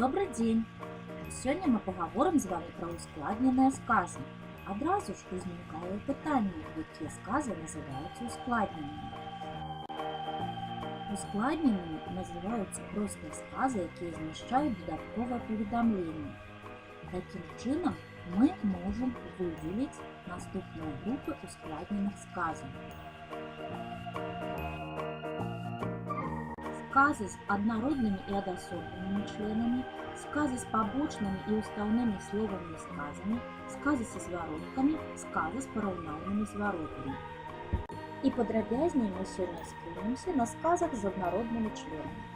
Добрый дзень! Сёння мы пагаворым з вами пра ускладненыя сказы. Адразу ж узнікае пытанне, якія сказы называюцца ускладненымі. Ускладненымі называюцца простыя сказы, якія змяшчаюць дадатковае паведамленне. Такім чынам мы можам выдзеліць наступныя групы ускладненых сказаў. Сказы з аднароднымі і адасобленымі членамі, сказы з пабочнымі і устаўнымі словамі і сказамі, сказы са звароткамі, сказы з параўнальнымі зваротамі. І падрабязней мы сёння спынімся на сказах з аднароднымі членамі.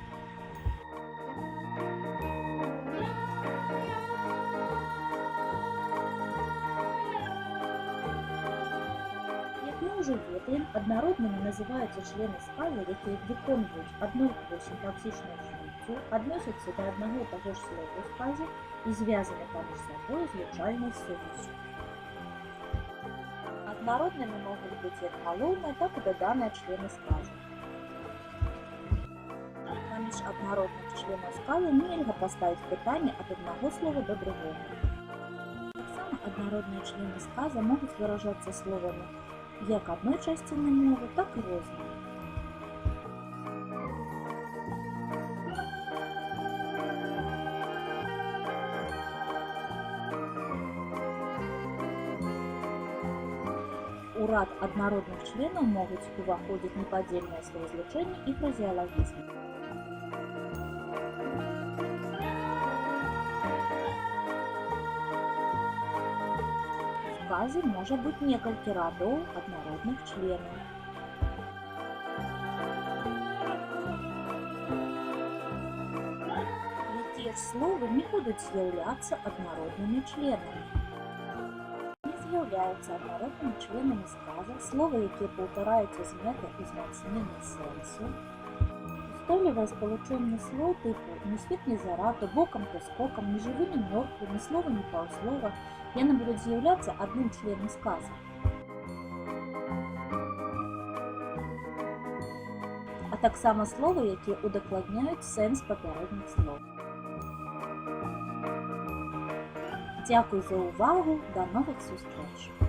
Як мы ўжо ведаем, аднароднымі называюцца члены сказа, якія выконваюць аднолькавую сінтаксічную функцію, адносяцца да аднаго і таго ж слова ў сказе і звязаны паміж сабой злучальнай сувяззю. Аднароднымі могуць быць як галоўныя, так і даданыя члены сказа. Паміж аднародных членаў сказа нельга паставіць пытанне ад аднаго слова да другога. Таксама аднародныя члены сказа могуць выражацца словамі як адной часціны мовы, так і рознай. У рад аднародных членаў могуць уваходзіць непадзельныя словазлучэнні і фразеалагізмы. У сказе можа быць некалькі радоў аднародных членаў. Якія ж словы не будуць з'яўляцца аднароднымі членамі? З'яўляюцца аднароднымі членамі сказа словы, якія паўтараюцца з мэтай узмацнення сэнсу. Устойлівае спалучэнне слоў тыпу «ні свет, ні зара», то бокам, то скокам, ні жывы, ні мёртвы, ні слова, ні паўслова, яны будуць з'яўляцца адным членам сказа. А таксама словы, якія удакладняюць сэнс папярэдніх слоў. Дзякуй за ўвагу, да новых сустрэч!